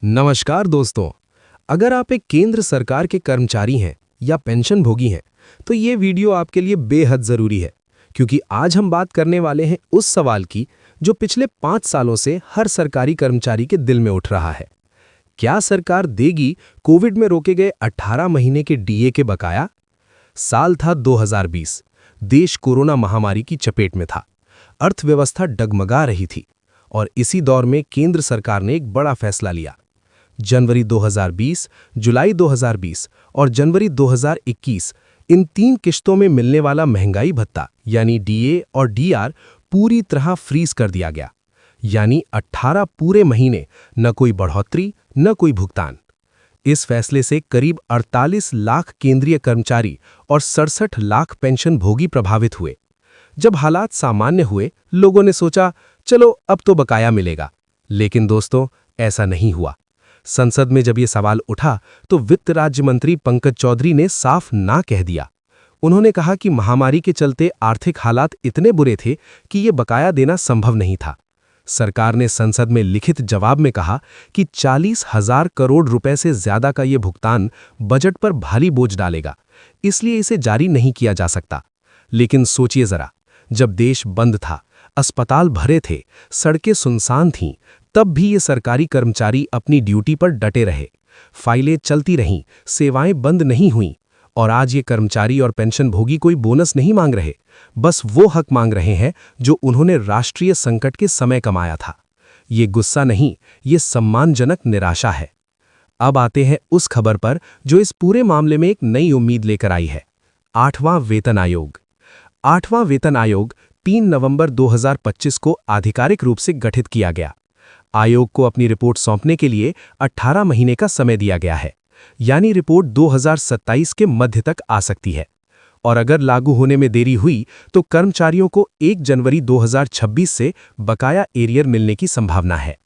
नमस्कार दोस्तों। अगर आप एक केंद्र सरकार के कर्मचारी हैं या पेंशन भोगी हैं तो ये वीडियो आपके लिए बेहद ज़रूरी है, क्योंकि आज हम बात करने वाले हैं उस सवाल की जो पिछले 5 सालों से हर सरकारी कर्मचारी के दिल में उठ रहा है। क्या सरकार देगी कोविड में रोके गए 18 महीने के डीए के बकाया? साल था 2020। देश कोरोना महामारी की चपेट में था। अर्थव्यवस्था डगमगा रही थी और इसी दौर में केंद्र सरकार ने एक बड़ा फैसला लिया। जनवरी 2020, जुलाई 2020 और जनवरी 2021 इन 3 किश्तों में मिलने वाला महंगाई भत्ता यानी डीए और डीआर पूरी तरह फ्रीज कर दिया गया। यानी 18 पूरे महीने न कोई बढ़ोतरी न कोई भुगतान। इस फैसले से करीब 48 लाख केंद्रीय कर्मचारी और 67 लाख पेंशन भोगी प्रभावित हुए। जब हालात सामान्य हुए, लोगों ने सोचा चलो अब तो बकाया मिलेगा। लेकिन दोस्तों, ऐसा नहीं हुआ। संसद में जब ये सवाल उठा तो वित्त राज्य मंत्री पंकज चौधरी ने साफ ना कह दिया। उन्होंने कहा कि महामारी के चलते आर्थिक हालात इतने बुरे थे कि ये बकाया देना संभव नहीं था। सरकार ने संसद में लिखित जवाब में कहा कि 40,000 करोड़ रुपए से ज्यादा का ये भुगतान बजट पर भारी बोझ डालेगा, इसलिए इसे जारी नहीं किया जा सकता। लेकिन सोचिए जरा, जब देश बंद था, अस्पताल भरे थे, सड़कें सुनसान थीं, तब भी ये सरकारी कर्मचारी अपनी ड्यूटी पर डटे रहे। फाइलें चलती रहीं, सेवाएं बंद नहीं हुईं। और आज ये कर्मचारी और पेंशन भोगी कोई बोनस नहीं मांग रहे, बस वो हक मांग रहे हैं जो उन्होंने राष्ट्रीय संकट के समय कमाया था। ये गुस्सा नहीं, ये सम्मानजनक निराशा है। अब आते हैं उस खबर पर जो इस पूरे मामले में एक नई उम्मीद लेकर आई है। 8वां वेतन आयोग। 8वां वेतन आयोग 3 नवंबर 2025 को आधिकारिक रूप से गठित किया गया। आयोग को अपनी रिपोर्ट सौंपने के लिए 18 महीने का समय दिया गया है, यानी रिपोर्ट 2027 के मध्य तक आ सकती है। और अगर लागू होने में देरी हुई तो कर्मचारियों को 1 जनवरी 2026 से बकाया एरियर मिलने की संभावना है।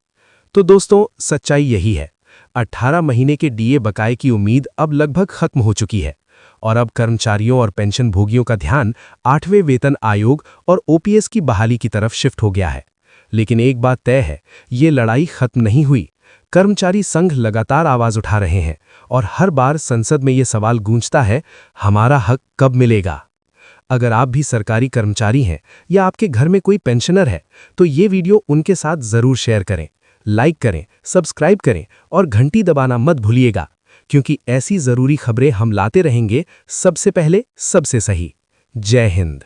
तो दोस्तों, सच्चाई यही है। 18 महीने के डीए बकाये की उम्मीद अब लगभग खत्म हो चुकी है और अब कर्मचारियों और पेंशन भोगियों का ध्यान 8वें वेतन आयोग और ओपीएस की बहाली की तरफ शिफ्ट हो गया है। लेकिन एक बात तय है, ये लड़ाई खत्म नहीं हुई। कर्मचारी संघ लगातार आवाज उठा रहे हैं और हर बार संसद में ये सवाल गूंजता है, हमारा हक कब मिलेगा? अगर आप भी सरकारी कर्मचारी हैं या आपके घर में कोई पेंशनर है तो ये वीडियो उनके साथ जरूर शेयर करें, लाइक करें, सब्सक्राइब करें और घंटी दबाना मत भूलिएगा, क्योंकि ऐसी जरूरी खबरें हम लाते रहेंगे सबसे पहले, सबसे सही। जय हिंद।